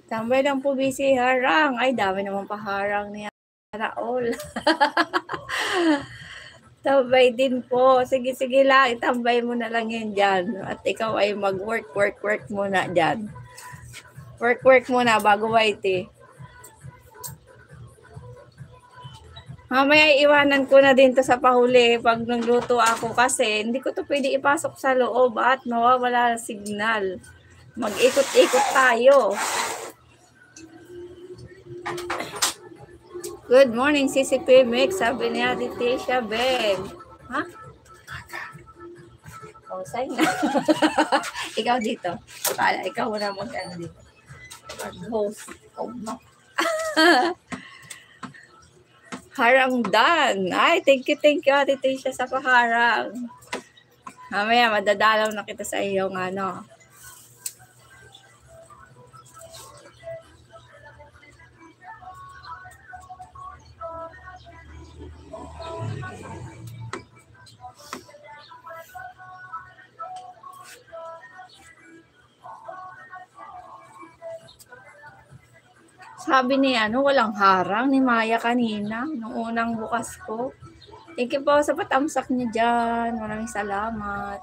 Tambay lang po busy harang. Ay, dami naman paharang niya. Raol. Tambay din po. Sige, sige lang. Itambay mo na lang yan dyan. At ikaw ay mag-work muna dyan. Work muna bago white eh. Mamaya iwanan ko na din to sa pahuli pag nagluto ako kasi hindi ko to pwede ipasok sa loob at mawawala ng signal. Mag-ikot-ikot tayo. Good morning, CCP Mix. Sabi niya, Tisha Beg. Ha? Oh, sign na. Ikaw dito. Ikaw muna mag-ano dito. Mag-host. Oh, no. Harang done. Ay, thank you, Ate Tisha sa paharang. Mamaya, madadalaw na kita sa iyong ano. Sabi ni walang harang ni Maya kanina, nung unang bukas ko. Thank you po sa patamsak niyo dyan. Maraming salamat.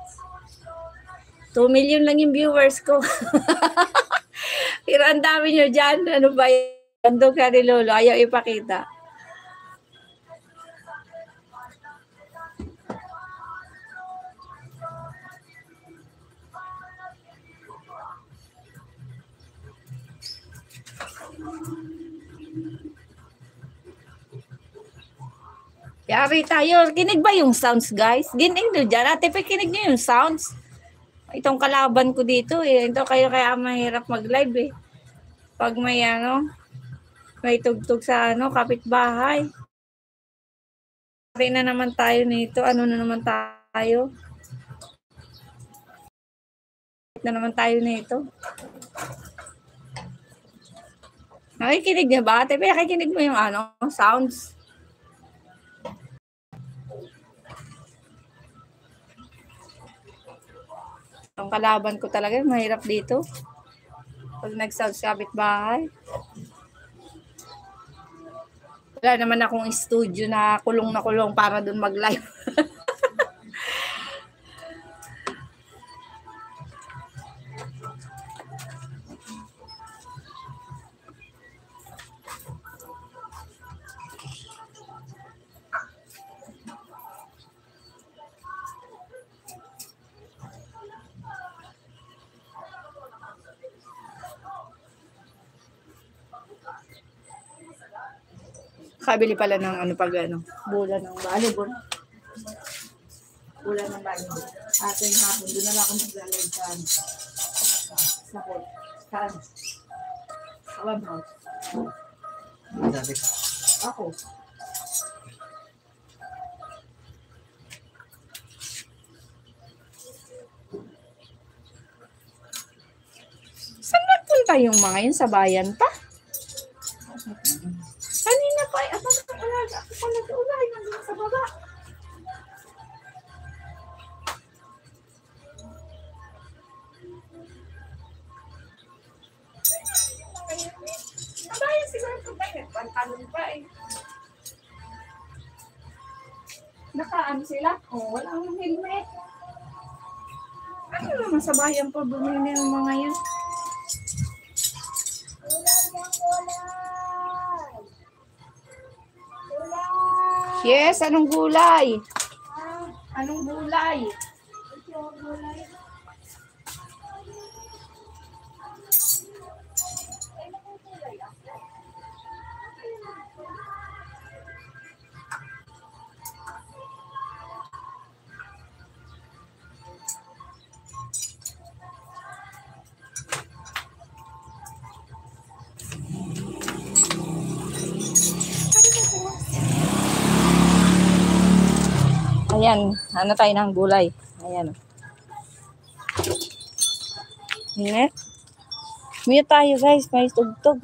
2 million lang yung viewers ko. Pero ang dami niyo dyan. Ano ba yan? Bandog ka ni Lolo. Ayaw ipakita. Yari tayo. Kinig ba yung sounds, guys? Ginig nyo dyan. Ate, pakinig nyo yung sounds. Itong kalaban ko dito eh. Ito kayo kaya mahirap mag-live eh. Pag may may tugtog sa kapitbahay. Pari na naman tayo nito. Ano na naman tayo? Na naman tayo nito. Nakikinig niya ba? Ate, pakikinig mo yung sounds. Ang kalaban ko talaga, mahirap dito. Pag nag-sound sa kapitbahay. Wala naman akong studio na kulong para dun mag-live. Kabili pala ng bula ng volleyball. Bula ng volleyball. Ating hapon, doon na lang ako maglalagay sa clubhouse. Ako. Saan nagpunta yung mga yun? Sa bayan pa? Kanina pa, ako pala ulay nandun sa baba. Nabayan siguro kung tayo, pantalon pa eh. Sila? Walang helmet. Ano naman sa bayan pa bumili ng mga yan? Yes, anong gulay? Anong gulay? Ayan, tayo ng gulay. Ayan. Mute tayo guys, may tugtog.